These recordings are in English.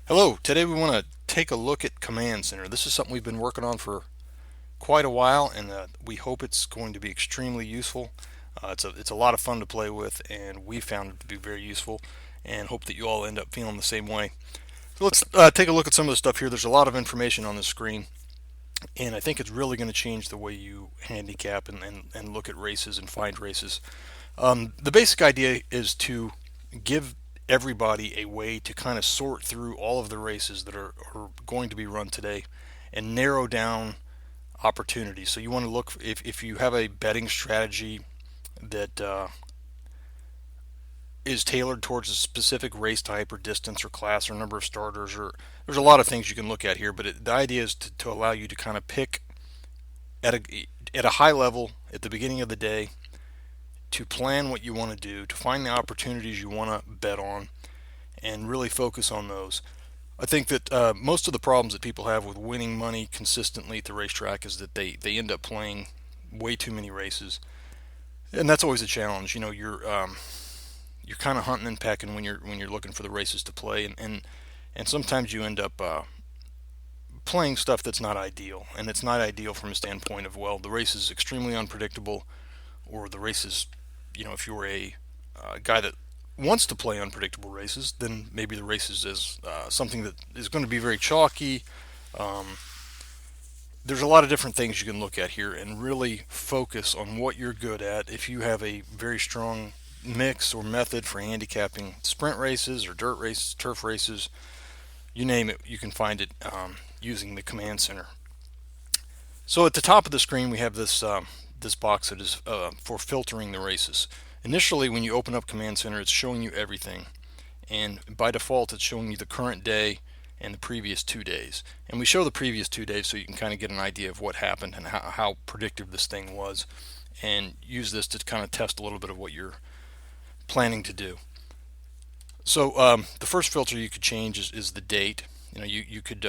Hello, today we want to take a look at Command Center. This is something we've been working on for quite a while, and we hope it's going to be extremely useful. It's a lot of fun to play with, and we found it to be very useful, and hope that you all end up feeling the same way. So let's take a look at some of the stuff here. There's a lot of information on the screen, and I think it's really going to change the way you handicap and look at races and find races. The basic idea is to give everybody a way to kind of sort through all of the races that are going to be run today and narrow down opportunities. So you want to look if you have a betting strategy that is tailored towards a specific race type or distance or class or number of starters, or there's a lot of things you can look at here, but the idea is to allow you to kind of pick at a high level at the beginning of the day to plan what you want to do, to find the opportunities you want to bet on, and really focus on those. I think that most of the problems that people have with winning money consistently at the racetrack is that they end up playing way too many races, and that's always a challenge. You know, you're kind of hunting and pecking when you're looking for the races to play, and sometimes you end up playing stuff that's not ideal, and it's not ideal from a standpoint of, well, the race is extremely unpredictable, or the race is, if you're a guy that wants to play unpredictable races, then maybe the races is something that is going to be very chalky. Um, there's a lot of different things you can look at here and really focus on what you're good at. If you have a very strong mix or method for handicapping sprint races or dirt races, turf races, you name it, you can find it using the Command Center. So at the top of the screen, we have this box that is for filtering the races. Initially, when you open up Command Center, it's showing you everything, and by default, it's showing you the current day and the previous 2 days. And we show the previous 2 days so you can kind of get an idea of what happened and how predictive this thing was, and use this to kind of test a little bit of what you're planning to do. So the first filter you could change is the date. You could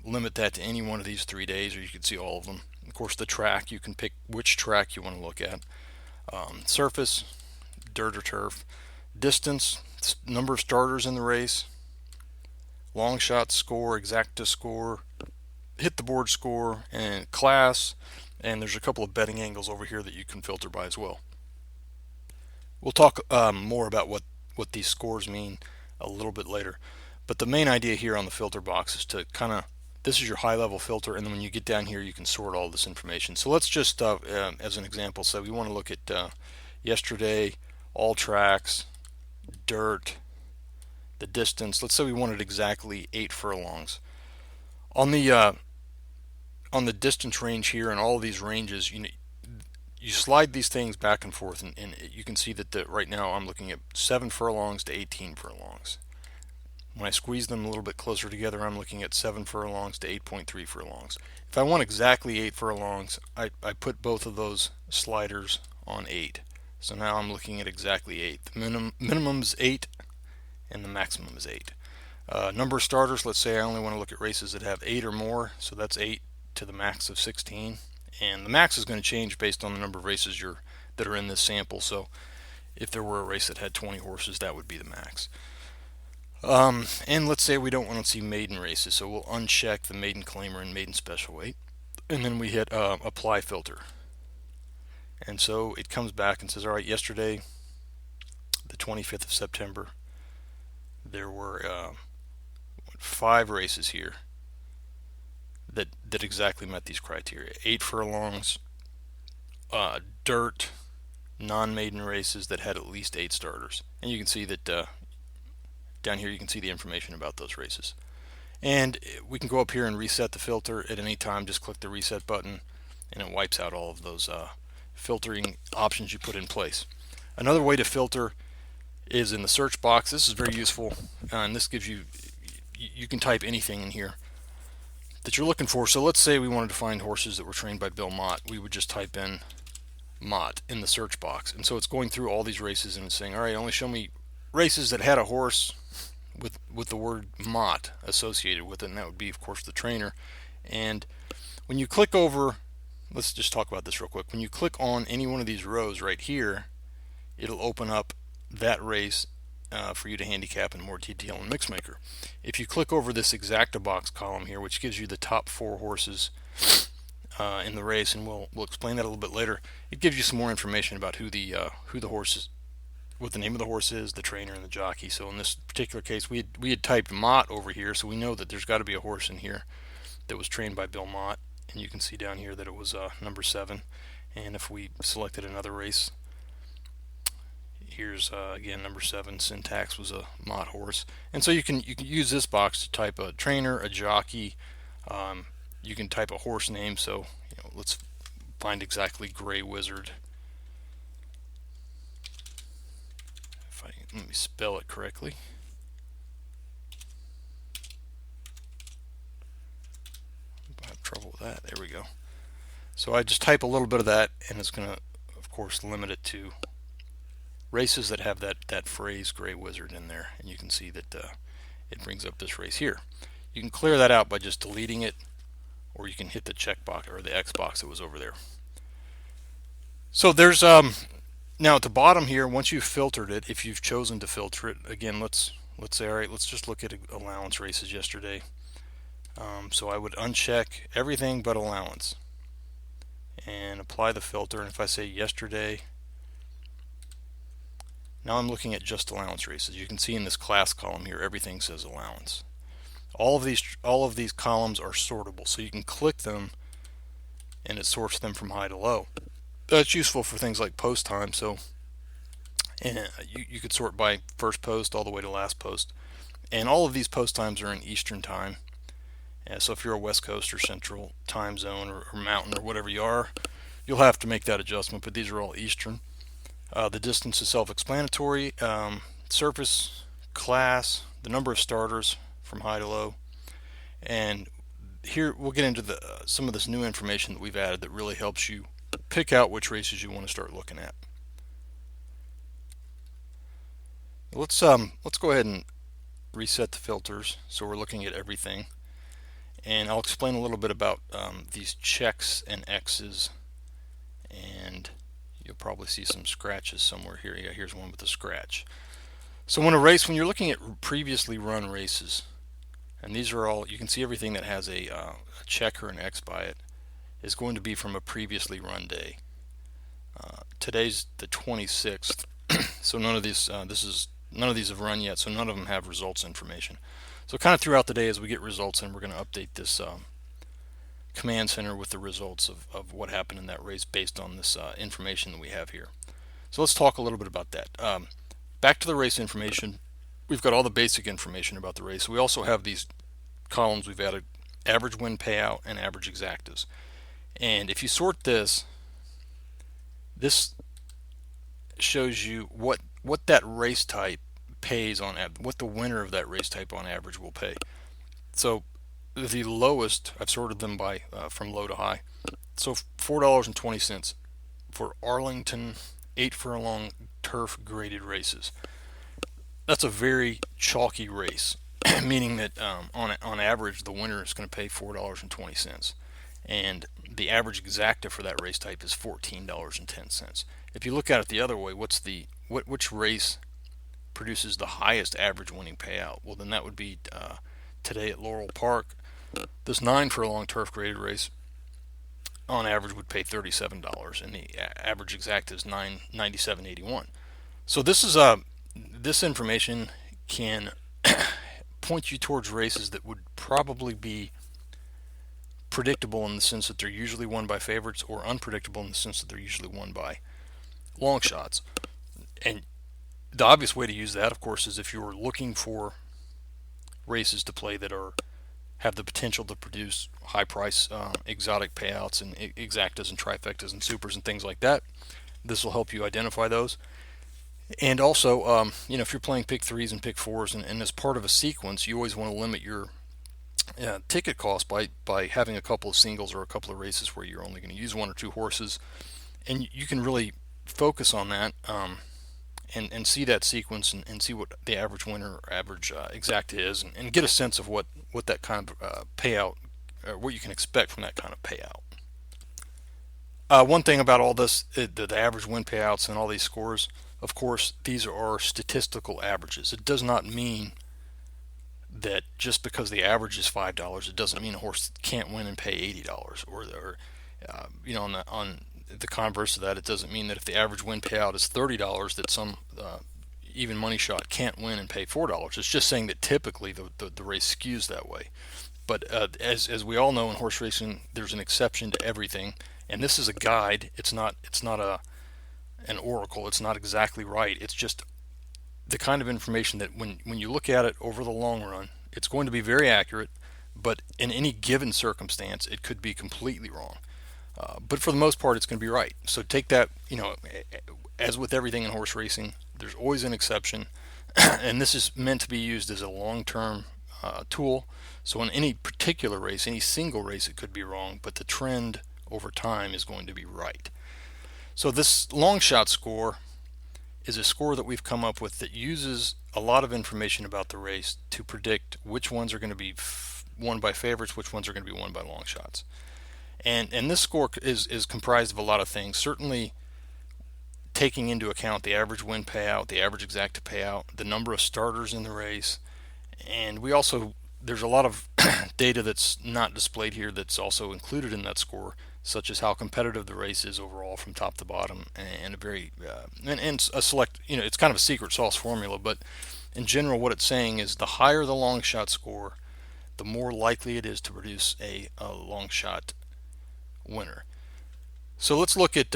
limit that to any one of these 3 days, or you could see all of them. Of course, the track, you can pick which track you want to look at. Surface, dirt or turf. Distance, number of starters in the race. Long shot score, exacta score, hit the board score, and class. And there's a couple of betting angles over here that you can filter by as well. We'll talk more about what these scores mean a little bit later. But the main idea here on the filter box is to kind of, this is your high level filter, and then when you get down here you can sort all this information. So let's just, as an example, say we want to look at yesterday, all tracks, dirt, the distance. Let's say we wanted exactly 8 furlongs. On the distance range here and all of these ranges, you slide these things back and forth, and you can see that right now I'm looking at 7 furlongs to 18 furlongs. When I squeeze them a little bit closer together, I'm looking at 7 furlongs to 8.3 furlongs. If I want exactly 8 furlongs, I put both of those sliders on 8. So now I'm looking at exactly 8. The minimum is 8, and the maximum is 8. Number of starters, let's say I only want to look at races that have 8 or more, so that's 8 to the max of 16. And the max is going to change based on the number of races that are in this sample. So if there were a race that had 20 horses, that would be the max. And let's say we don't want to see maiden races, so we'll uncheck the maiden claimer and maiden special weight, and then we hit apply filter. And so it comes back and says, all right, yesterday, the 25th of September, there were 5 races here that exactly met these criteria. 8 furlongs, dirt, non-maiden races that had at least 8 starters. And you can see that down here you can see the information about those races. And we can go up here and reset the filter at any time. Just click the reset button, and it wipes out all of those filtering options you put in place. Another way to filter is in the search box. This is very useful, and this gives you can type anything in here that you're looking for. So let's say we wanted to find horses that were trained by Bill Mott. We would just type in Mott in the search box, and so it's going through all these races and it's saying, all right, only show me races that had a horse with the word Mott associated with it, and that would be, of course, the trainer. And when you click over, let's just talk about this real quick. When you click on any one of these rows right here, it'll open up that race for you to handicap in more detail in Mixmaker. If you click over this Exacta box column here, which gives you the top 4 horses in the race, and we'll explain that a little bit later, it gives you some more information about who the horse is, what the name of the horse is, the trainer, and the jockey. So in this particular case, we had typed Mott over here, so we know that there's got to be a horse in here that was trained by Bill Mott, and you can see down here that it was number 7. And if we selected another race, here's again number 7. Syntax was a Mott horse, and so you can use this box to type a trainer, a jockey. You can type a horse name. So let's find exactly Gray Wizard. Let me spell it correctly. I have trouble with that. There we go. So I just type a little bit of that, and it's going to, of course, limit it to races that have that phrase Gray Wizard in there. And you can see that it brings up this race here. You can clear that out by just deleting it, or you can hit the check box or the X box that was over there. So there's now at the bottom here, once you've filtered it, if you've chosen to filter it, again, let's say, all right, let's just look at allowance races yesterday. So I would uncheck everything but allowance and apply the filter. And if I say yesterday, now I'm looking at just allowance races. You can see in this class column here, everything says allowance. All of these columns are sortable, so you can click them and it sorts them from high to low. That's useful for things like post time. So you could sort by first post all the way to last post, and all of these post times are in Eastern time. So if you're a West Coast or Central time zone or Mountain or whatever you are, you'll have to make that adjustment, but these are all Eastern. The distance is self-explanatory. Surface, class, the number of starters from high to low, and here we'll get into some of this new information that we've added that really helps you pick out which races you want to start looking at. Let's go ahead and reset the filters so we're looking at everything, and I'll explain a little bit about these checks and X's, and you'll probably see some scratches somewhere here. Yeah, here's one with a scratch. So when you're looking at previously run races, and these are all, you can see everything that has a check or an X by it is going to be from a previously run day. Today's the 26th, so none of these have run yet, so none of them have results information. So kind of throughout the day as we get results in, we're going to update this command center with the results of what happened in that race based on this information that we have here. So let's talk a little bit about that. Back to the race information. We've got all the basic information about the race. We also have these columns we've added: average win payout and average exactas. And if you sort this shows you what that race type pays on what the winner of that race type on average will pay. So the lowest, I've sorted them by from low to high. So $4.20 for Arlington 8 furlong turf graded races. That's a very chalky race, meaning that on average the winner is going to pay $4.20, and the average exacta for that race type is $14.10. If you look at it the other way, which race produces the highest average winning payout? Well, then that would be today at Laurel Park. This 9 furlong turf graded race on average would pay $37, and the average exacta is $97.81. So this information can point you towards races that would probably be predictable in the sense that they're usually won by favorites, or unpredictable in the sense that they're usually won by long shots. And the obvious way to use that, of course, is if you're looking for races to play that have the potential to produce high price exotic payouts and exactas and trifectas and supers and things like that. This will help you identify those. And also, if you're playing pick threes and pick fours, and as part of a sequence, you always want to limit your ticket cost by having a couple of singles or a couple of races where you're only going to use 1 or 2 horses, and you can really focus on that and see that sequence and see what the average winner or average exacta is, and get a sense of what that kind of payout, what you can expect from that kind of payout. One thing about all this, the average win payouts and all these scores, Of course, these are statistical averages. It does not mean that just because the average is $5, it doesn't mean a horse can't win and pay $80, or on the converse of that, it doesn't mean that if the average win payout is $30, that some even money shot can't win and pay $4. It's just saying that typically the race skews that way. But as we all know in horse racing, there's an exception to everything, and this is a guide. It's not an oracle. It's not exactly right. It's just the kind of information that when you look at it over the long run, it's going to be very accurate, but in any given circumstance, it could be completely wrong. But for the most part, it's going to be right. So take that, as with everything in horse racing, there's always an exception, and this is meant to be used as a long-term tool. So in any particular race, any single race, it could be wrong, but the trend over time is going to be right. So this long shot score is a score that we've come up with that uses a lot of information about the race to predict which ones are going to be won by favorites, which ones are going to be won by long shots. And this score is comprised of a lot of things. Certainly taking into account the average win payout, the average exacta payout, the number of starters in the race, and there's a lot of data that's not displayed here that's also included in that score, such as how competitive the race is overall from top to bottom, and a very and a select, it's kind of a secret sauce formula, but in general what it's saying is the higher the long shot score, the more likely it is to produce a long shot winner. So let's look at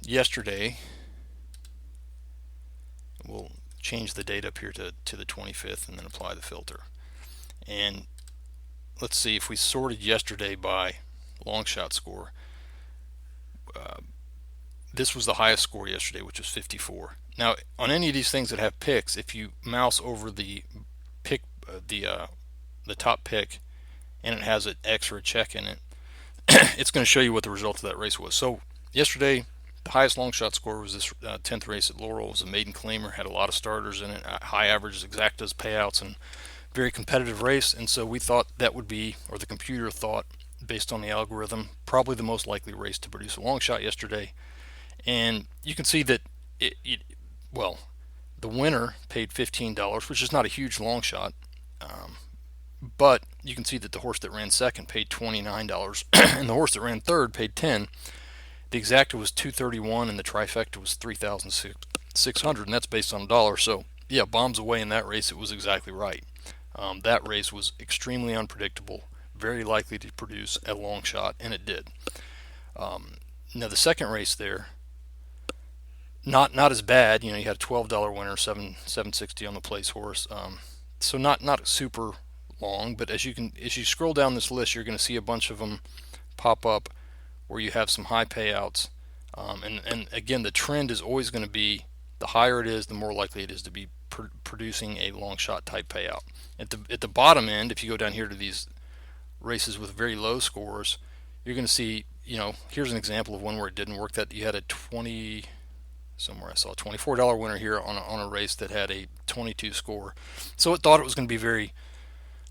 yesterday. We'll change the date up here to the 25th and then apply the filter. And let's see if we sorted yesterday by long shot score. This was the highest score yesterday, which was 54. Now, on any of these things that have picks, if you mouse over the pick, the top pick, and it has an X or a check in it, it's going to show you what the result of that race was. So yesterday, the highest long shot score was this 10th race at Laurel. It was a maiden claimer, had a lot of starters in it, high averages, exactas, payouts, and very competitive race. And so we thought that would be, or the computer thought, based on the algorithm, probably the most likely race to produce a long shot yesterday. And you can see that the winner paid $15, which is not a huge long shot. But you can see that the horse that ran second paid $29, and the horse that ran third paid $10. The exacta was $231, and the trifecta was $3,600, and that's based on $1. So yeah, bombs away in that race. It was exactly right. That race was extremely unpredictable, very likely to produce a long shot, and it did. Now the second race there, not as bad. You had a $12 winner, $760 on the place horse. So not super long, but as you scroll down this list, you're going to see a bunch of them pop up where you have some high payouts. And again, the trend is always going to be the higher it is, the more likely it is to be producing a long shot type payout. At the bottom end, if you go down here to these races with very low scores, you're going to see, here's an example of one where it didn't work. That you had a somewhere I saw a $24 winner here on a race that had a 22 score. So it thought it was going to be very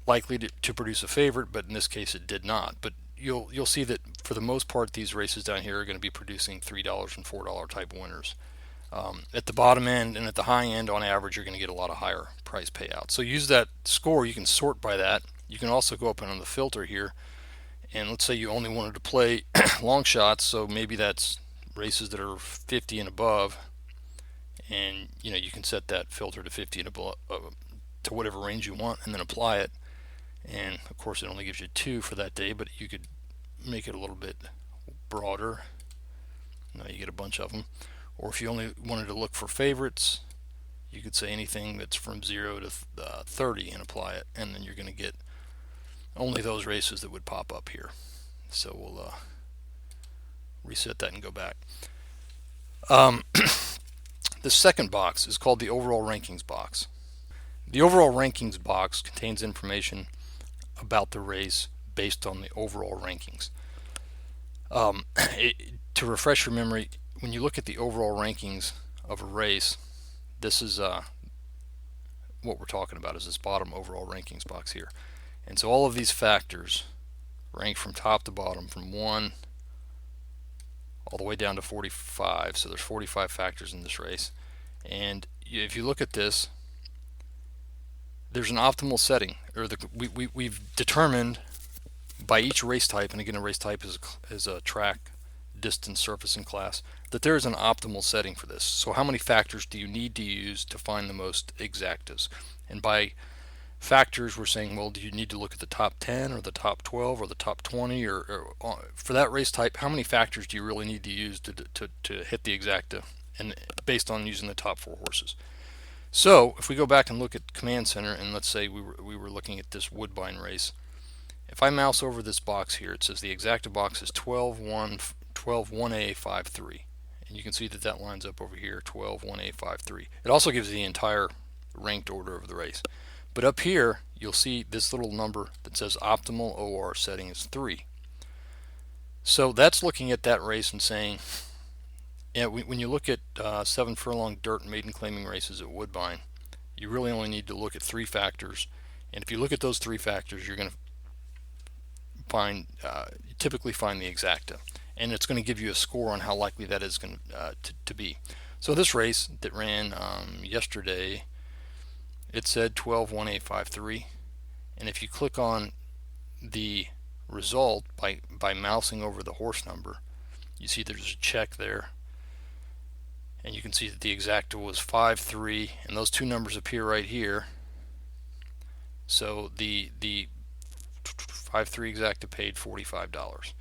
likely to produce a favorite, but in this case it did not. But you'll see that for the most part, these races down here are going to be producing $3 and $4 type winners. At the bottom end and at the high end, on average, you're going to get a lot of higher price payouts. So use that score. You can sort by that. You can also go up and on the filter here, and let's say you only wanted to play long shots, so maybe that's races that are 50 and above, and you can set that filter to 50 and above, to whatever range you want, and then apply it. And of course, it only gives you 2 for that day, but you could make it a little bit broader. Now you get a bunch of them. Or if you only wanted to look for favorites, you could say anything that's from 0 to 30 and apply it, and then you're going to get only those races that would pop up here. So we'll reset that and go back. The second box is called the overall rankings box. The overall rankings box contains information about the race based on the overall rankings. To refresh your memory, when you look at the overall rankings of a race, this is what we're talking about, is this bottom overall rankings box here. And so all of these factors rank from top to bottom, from 1 all the way down to 45. So there's 45 factors in this race. And if you look at this, there's an optimal setting, or we've determined by each race type, and again a race type is a track, distance, surface, and class, that there is an optimal setting for this. So how many factors do you need to use to find the most exactas? And by factors, we're saying, well, do you need to look at the top 10 or the top 12 or the top 20, or for that race type, how many factors do you really need to use to hit the exacta, and based on using the top 4 horses. So if we go back and look at Command Center, and let's say we were looking at this Woodbine race, if I mouse over this box here, it says the exacta box is 12-1A-53. And you can see that that lines up over here, 12-1A-53. It also gives the entire ranked order of the race. But up here, you'll see this little number that says optimal OR setting is 3. So that's looking at that race and saying, yeah, when you look at 7 furlong dirt maiden claiming races at Woodbine, you really only need to look at 3 factors. And if you look at those 3 factors, you're going to typically find the exacta, and it's going to give you a score on how likely that is going to be. So this race that ran yesterday, it said 12-1-8-5-3, and if you click on the result by mousing over the horse number, you see there's a check there, and you can see that the exacta was 5-3, and those 2 numbers appear right here. So the 5-3 exacta paid $45.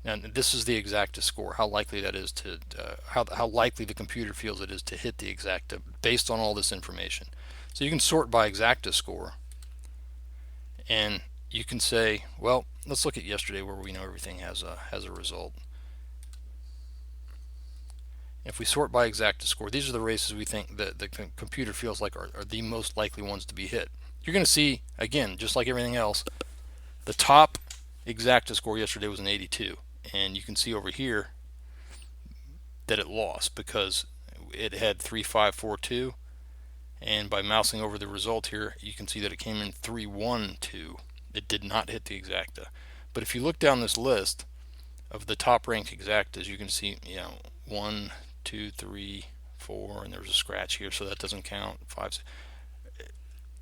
Now this is the exacta score, how likely that is to how likely the computer feels it is to hit the exacta based on all this information. So you can sort by exacta score, and you can say, well, let's look at yesterday where we know everything has a result. If we sort by exacta score, these are the races we think that the computer feels like are the most likely ones to be hit. You're going to see, again, just like everything else, the top exacta score yesterday was an 82, and you can see over here that it lost because it had 3-5-4-2, and by mousing over the result here, you can see that it came in 3-1-2. It did not hit the exacta. But if you look down this list of the top ranked exactas, you can see 1, 2, 3, 4, and there's a scratch here, so that doesn't count. 5.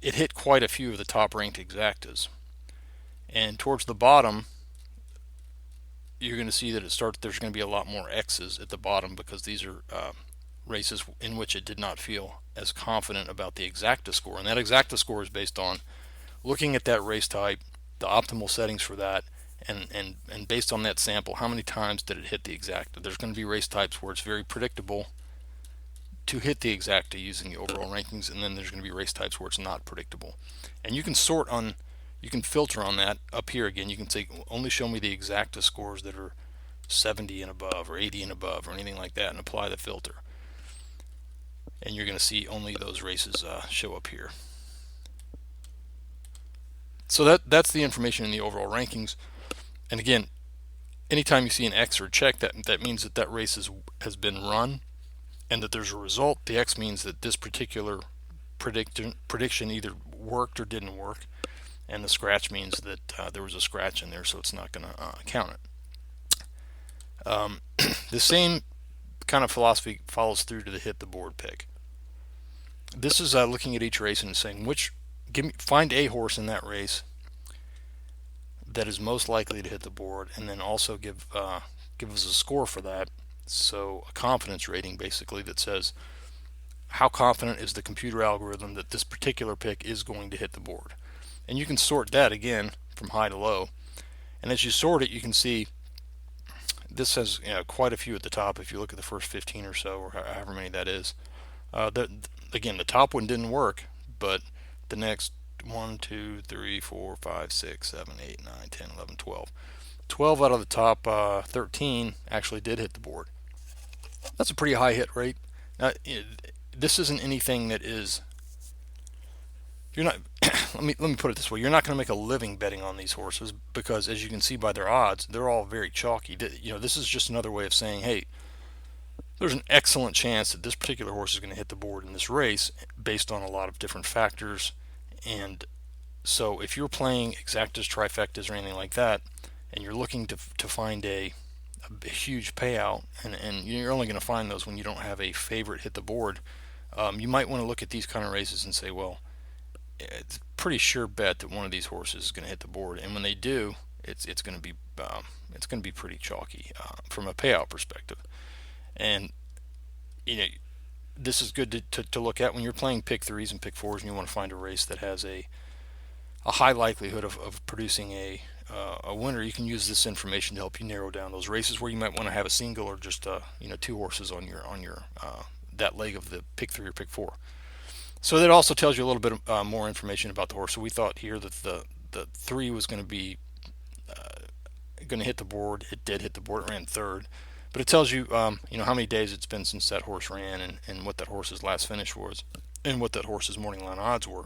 It hit quite a few of the top ranked exactas. And towards the bottom, you're going to see that there's going to be a lot more X's at the bottom because these are races in which it did not feel as confident about the exacta score. And that exacta score is based on looking at that race type, the optimal settings for that, and based on that sample, how many times did it hit the exacta. There's going to be race types where it's very predictable to hit the exacta using the overall rankings, and then there's going to be race types where it's not predictable. And you can you can filter on that up here again. You can say only show me the exacta scores that are 70 and above or 80 and above or anything like that, and apply the filter. And you're going to see only those races show up here. So that's the information in the overall rankings. And again, anytime you see an X or a check, that means that race has been run and that there's a result. The X means that this particular prediction either worked or didn't work, and the scratch means that there was a scratch in there, so it's not going to count it. The same kind of philosophy follows through to the hit the board pick. This is looking at each race and saying find a horse in that race that is most likely to hit the board, and then also give us a score for that. So a confidence rating basically that says how confident is the computer algorithm that this particular pick is going to hit the board. And you can sort that again from high to low. And as you sort it, you can see this has quite a few at the top. If you look at the first 15 or so, or however many that is, again, the top one didn't work, but the next 1, 2, 3, 4, 5, 6, 7, 8, 9, 10, 11, 12. 12 out of the top 13 actually did hit the board. That's a pretty high hit rate. Now, this isn't anything that is. You're not. let me put it this way: you're not going to make a living betting on these horses because, as you can see by their odds, they're all very chalky. This is just another way of saying, hey, there's an excellent chance that this particular horse is going to hit the board in this race based on a lot of different factors. And so, if you're playing exactas, trifectas, or anything like that, and you're looking to find a huge payout, and you're only going to find those when you don't have a favorite hit the board, You might want to look at these kind of races and say, well, it's a pretty sure bet that one of these horses is going to hit the board, and when they do, it's going to be pretty chalky from a payout perspective. And you know, this is good to look at when you're playing pick threes and pick fours, and you want to find a race that has a high likelihood of producing a winner. You can use this information to help you narrow down those races where you might want to have a single or just two horses on your that leg of the pick three or pick four. So that also tells you a little bit more information about the horse. So we thought here that the three was going to be going to hit the board. It did hit the board. It ran third, but it tells you how many days it's been since that horse ran, and what that horse's last finish was, and what that horse's morning line odds were.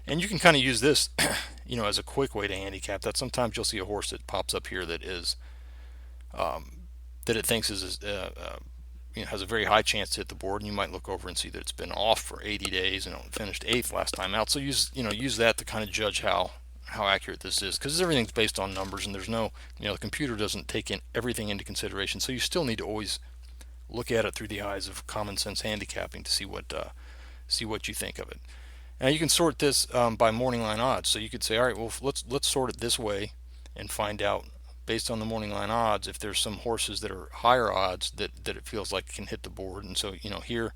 And you can kind of use this, as a quick way to handicap that. Sometimes you'll see a horse that pops up here that is that it thinks is has a very high chance to hit the board, and you might look over and see that it's been off for 80 days and it finished eighth last time out. So use that to kind of judge how accurate this is, because everything's based on numbers, and there's no the computer doesn't take in everything into consideration. So you still need to always look at it through the eyes of common sense handicapping to see what you think of it. Now you can sort this by morning line odds. So you could say, all right, well, let's sort it this way and find out based on the morning line odds if there's some horses that are higher odds that it feels like can hit the board. And so here,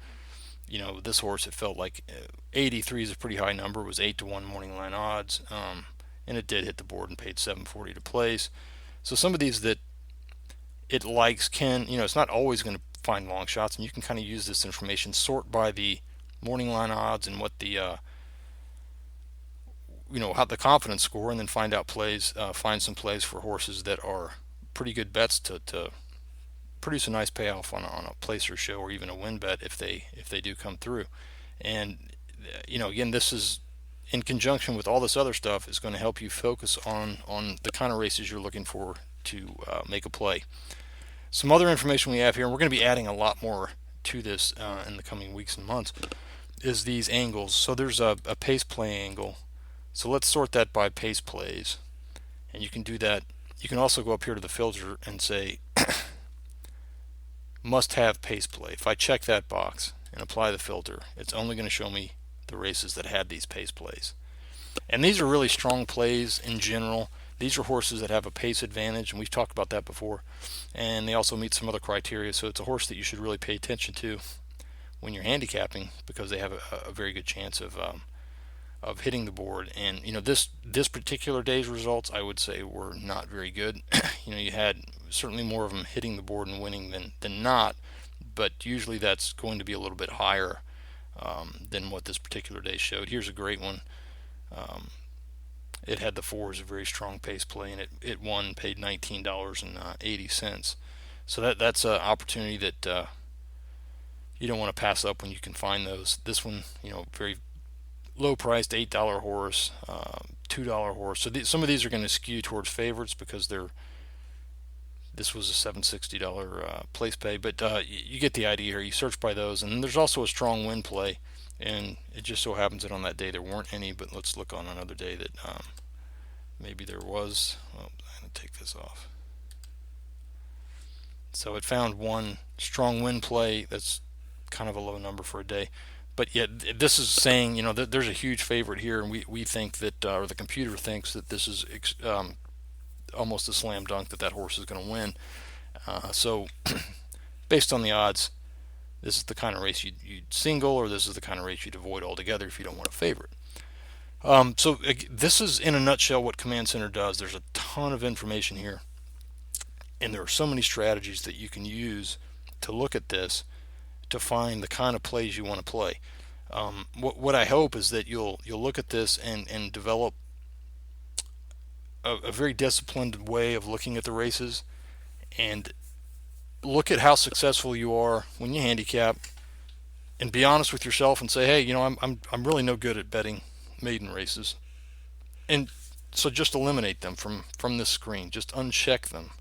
this horse, it felt like 83 is a pretty high number. It was 8-1 morning line odds, and it did hit the board and paid $7.40 to place. So some of these that it likes can, it's not always going to find long shots, and you can kind of use this information, sort by the morning line odds and what the how the confidence score, and then find out plays, find some plays for horses that are pretty good bets to produce a nice payoff on a place or show, or even a win bet if they do come through. And again, this is in conjunction with all this other stuff is going to help you focus on the kind of races you're looking for to make a play. Some other information we have here, and we're going to be adding a lot more to this in the coming weeks and months, is these angles. So there's a pace play angle. So let's sort that by pace plays, and you can do that. You can also go up here to the filter and say must have pace play. If I check that box and apply the filter, it's only going to show me the races that had these pace plays. And these are really strong plays in general. These are horses that have a pace advantage, and we've talked about that before. And they also meet some other criteria, so it's a horse that you should really pay attention to when you're handicapping, because they have a very good chance of hitting the board. And this particular day's results, I would say, were not very good. You had certainly more of them hitting the board and winning than not, but usually that's going to be a little bit higher than what this particular day showed. Here's a great one. It had the four as a very strong pace play, and it won, paid $19.80. So that's an opportunity that you don't want to pass up when you can find those. This one, very low priced, $8 horse, $2 horse. So some of these are going to skew towards favorites because this was a $760 place pay, but you get the idea here. You search by those, and there's also a strong win play, and it just so happens that on that day there weren't any, but let's look on another day that maybe there was. Well, I'm going to take this off. So it found one strong win play that's kind of a low number for a day. But yet this is saying, that there's a huge favorite here, and we think that, or the computer thinks that this is almost a slam dunk that horse is going to win. So based on the odds, this is the kind of race you'd single, or this is the kind of race you'd avoid altogether if you don't want a favorite. So this is in a nutshell what Command Center does. There's a ton of information here, and there are so many strategies that you can use to look at this to find the kind of plays you want to play. What I hope is that you'll look at this and develop a very disciplined way of looking at the races, and look at how successful you are when you handicap, and be honest with yourself and say, hey, I'm really no good at betting maiden races, and so just eliminate them from this screen. Just uncheck them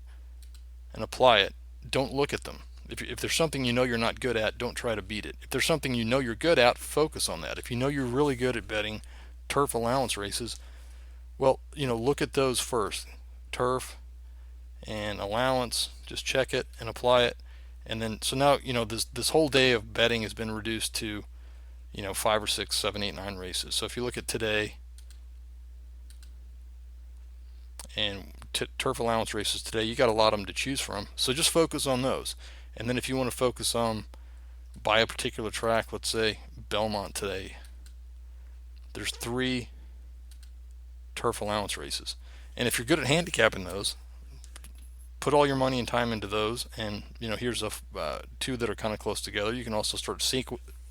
and apply it. Don't look at them. If there's something you're not good at, don't try to beat it. If there's something you're good at, focus on that. If you're really good at betting turf allowance races, well, look at those first. Turf and allowance, just check it and apply it. And then, so now, this whole day of betting has been reduced to 5 or 6, 7, 8, 9 races. So if you look at today and turf allowance races today, you got a lot of them to choose from. So just focus on those. And then if you want to focus on by a particular track, let's say Belmont today, there's 3 turf allowance races. And if you're good at handicapping those, put all your money and time into those. And here's 2 that are kind of close together. You can also start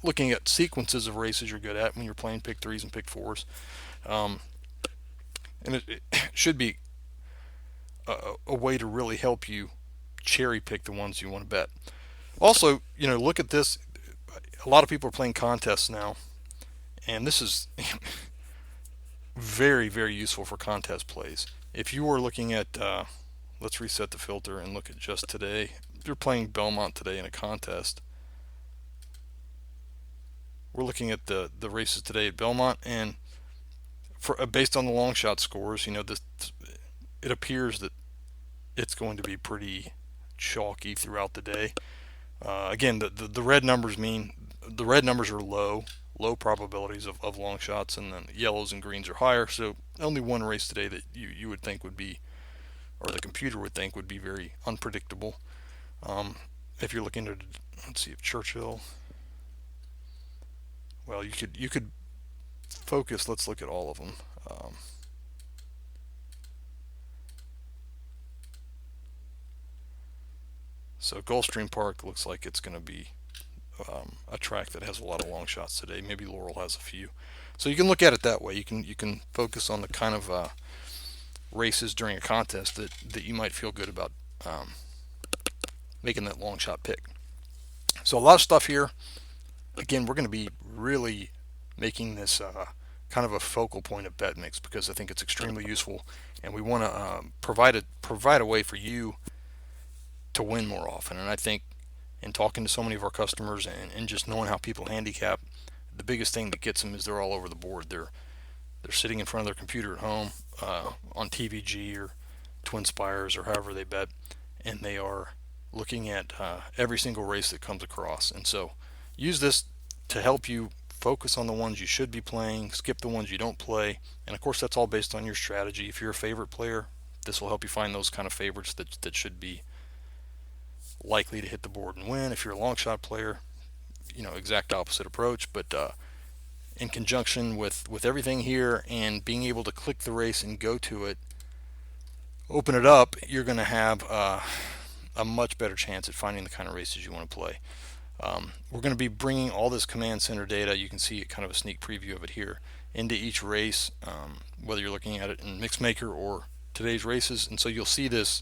looking at sequences of races you're good at when you're playing pick 3s and pick 4s. And it should be a way to really help you cherry pick the ones you want to bet. Also, look at this. A lot of people are playing contests now, and this is very, very useful for contest plays. If you are looking at, let's reset the filter and look at just today. If you're playing Belmont today in a contest, we're looking at the races today at Belmont, and based on the long shot scores, it appears that it's going to be pretty chalky throughout the day. Again, the red numbers mean the red numbers are low probabilities of long shots, and then yellows and greens are higher. So only one race today that you would think would be, or the computer would think would be, very unpredictable. If you're looking at, let's see, if Churchill, well, you could focus. Let's look at all of them. So Gulfstream Park looks like it's going to be a track that has a lot of long shots today. Maybe Laurel has a few. So you can look at it that way. You can focus on the kind of races during a contest that you might feel good about making that long shot pick. So a lot of stuff here. Again, we're going to be really making this kind of a focal point of Betmix, because I think it's extremely useful, and we want to provide a way for you to win more often. And I think in talking to so many of our customers and just knowing how people handicap, the biggest thing that gets them is they're all over the board. They're sitting in front of their computer at home on TVG or Twin Spires or however they bet, and they are looking at every single race that comes across. And so use this to help you focus on the ones you should be playing, skip the ones you don't play, and of course that's all based on your strategy. If you're a favorite player, this will help you find those kind of favorites that should be likely to hit the board and win. If you're a long shot player, exact opposite approach. But in conjunction with everything here and being able to click the race and go to it, open it up, you're going to have a much better chance at finding the kind of races you want to play. We're going to be bringing all this Command Center data, you can see kind of a sneak preview of it here, into each race, whether you're looking at it in Mixmaker or today's races. And so you'll see this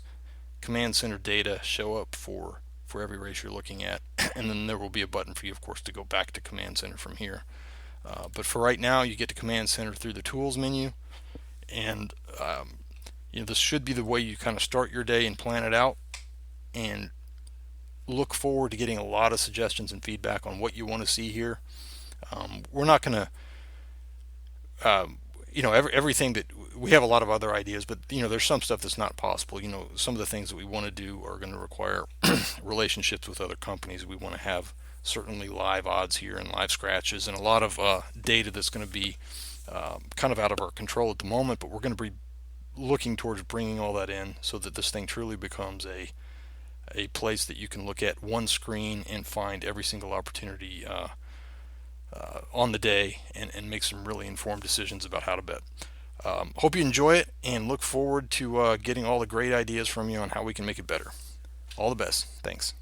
Command Center data show up for every race you're looking at, and then there will be a button for you, of course, to go back to Command Center from here. But for right now, you get to Command Center through the Tools menu, and this should be the way you kind of start your day and plan it out, and look forward to getting a lot of suggestions and feedback on what you want to see here. We're not going to everything that we have, a lot of other ideas, but there's some stuff that's not possible. Some of the things that we want to do are going to require relationships with other companies. We want to have certainly live odds here and live scratches, and a lot of data that's going to be kind of out of our control at the moment, but we're going to be looking towards bringing all that in so that this thing truly becomes a place that you can look at one screen and find every single opportunity on the day and make some really informed decisions about how to bet. Hope you enjoy it, and look forward to getting all the great ideas from you on how we can make it better. All the best. Thanks.